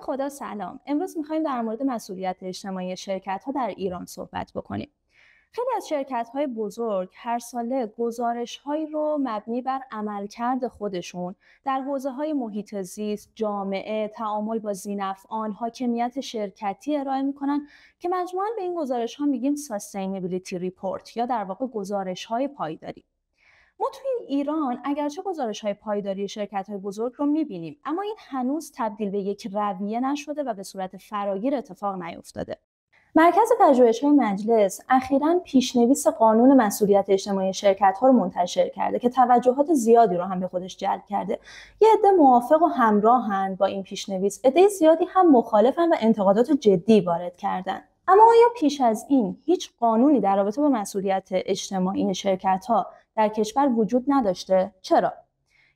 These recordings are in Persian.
خدا سلام. امروز می‌خوایم در مورد مسئولیت اجتماعی شرکت‌ها در ایران صحبت بکنیم. خیلی از شرکت‌های بزرگ هر ساله گزارش‌هایی رو مبنی بر عملکرد خودشون در حوزه‌های محیط زیست، جامعه، تعامل با ذی‌نفعان، حاکمیت شرکتی ارائه می‌کنن که مجموعاً به این گزارش‌ها میگیم Sustainability Report یا در واقع گزارش‌های پایداری. ما توی ایران اگرچه گزارش‌های پایداری شرکت‌های بزرگ رو می‌بینیم، اما این هنوز تبدیل به یک رویه نشده و به صورت فراگیر اتفاق نیفتاده. مرکز پژوهش‌های مجلس اخیراً پیشنویس قانون مسئولیت اجتماعی شرکت‌ها رو منتشر کرده که توجهات زیادی رو هم به خودش جلب کرده. یه عده موافق و همراهن با این پیشنویس، عده زیادی هم مخالفن و انتقادات جدی وارد کردن. اما آیا پیش از این هیچ قانونی در رابطه با مسئولیت اجتماعی شرکت‌ها در کشور وجود نداشته؟ چرا؟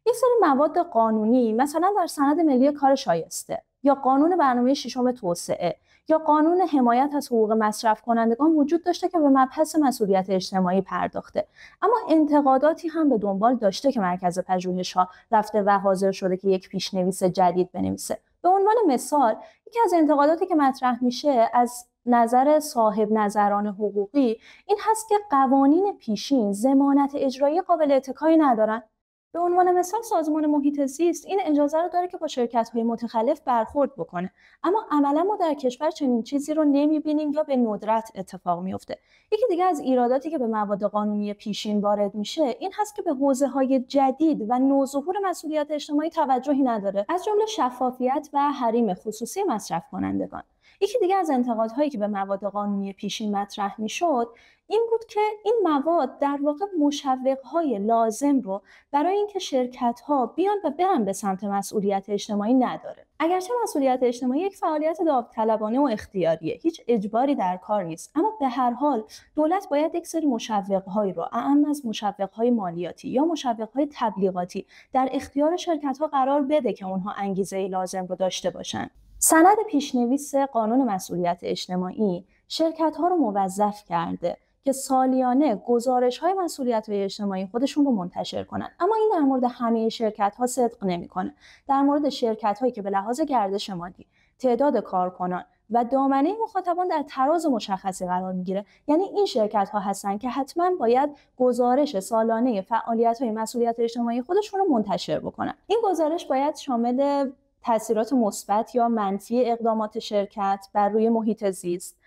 یک سری مواد قانونی مثلا در سند ملی کار شایسته یا قانون برنامه ششم توسعه یا قانون حمایت از حقوق مصرف کنندگان وجود داشته که به مبحث مسئولیت اجتماعی پرداخته، اما انتقاداتی هم به دنبال داشته که مرکز پژوهش‌ها رفته و حاضر شده که یک پیشنویس جدید بنویسه. به عنوان مثال، یکی از انتقاداتی که مطرح میشه از نظر صاحب نظران حقوقی این هست که قوانین پیشین ضمانت اجرایی قابل اتکایی ندارن. به عنوان مثال سازمان محیط زیست این اجازه رو داره که با شرکت‌های متخلف برخورد بکنه، اما عملا ما در کشور چنین چیزی رو نمی‌بینیم یا به ندرت اتفاق میفته. یکی دیگه از ایراداتی که به مواد قانونی پیشین وارد میشه این هست که به حوزه‌های جدید و نوظهور مسئولیت اجتماعی توجهی نداره، از جمله شفافیت و حریم خصوصی مصرف کنندگان. یکی دیگه از انتقادهایی که به مواد قانونی پیشین مطرح میشد این بود که این مواد در واقع مشوق‌های لازم رو برای اینکه شرکت‌ها بیان و برن به سمت مسئولیت اجتماعی نداره. اگرچه مسئولیت اجتماعی یک فعالیت داوطلبانه و اختیاریه، هیچ اجباری در کار نیست، اما به هر حال دولت باید یک سری مشوق‌هایی رو اعم از مشوق‌های مالیاتی یا مشوق‌های تبلیغاتی در اختیار شرکت‌ها قرار بده که اونها انگیزه لازم رو داشته باشن. سند پیشنویس قانون مسئولیت اجتماعی شرکت‌ها رو موظف کرده که سالیانه گزارش‌های مسئولیت‌های اجتماعی خودشون رو منتشر کنن، اما این در مورد همه شرکت‌ها صدق نمی‌کنه. در مورد شرکت‌هایی که به لحاظ گردش مالی، تعداد کارکنان و دامنه مخاطبان در تراز مشخصی قرار می‌گیره، یعنی این شرکت‌ها هستن که حتماً باید گزارش سالانه فعالیت‌های مسئولیت اجتماعی خودشون رو منتشر بکنن. این گزارش باید شامل تأثیرات مثبت یا منفی اقدامات شرکت بر روی محیط زیست،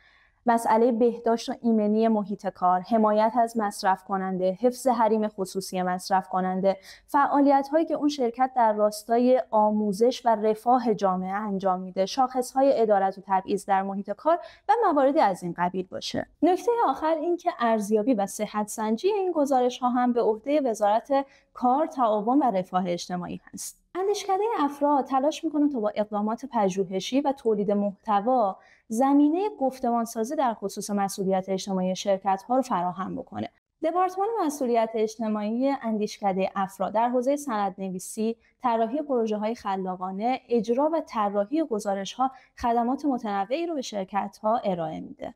مسئله بهداشت و ایمنی محیط کار، حمایت از مصرف کننده، حفظ حریم خصوصی مصرف کننده، فعالیت‌هایی که اون شرکت در راستای آموزش و رفاه جامعه انجام میده، شاخص‌های عدالت و تبعیض در محیط کار و مواردی از این قبیل باشه. نکته آخر این که ارزیابی و صحت سنجی این گزارش‌ها هم به عهده وزارت کار، تعاون و رفاه اجتماعی هست. اندیشکده افراد تلاش میکنه تا با اقدامات پژوهشی و تولید محتوا زمینه گفتمانسازی در خصوص مسئولیت اجتماعی شرکت‌ها رو فراهم بکنه. دپارتمان مسئولیت اجتماعی اندیشکده افراد در حوزه سندنویسی، طراحی پروژه‌های خلاقانه، اجرا و طراحی گزارش‌ها خدمات متنوعی رو به شرکت‌ها ارائه میده.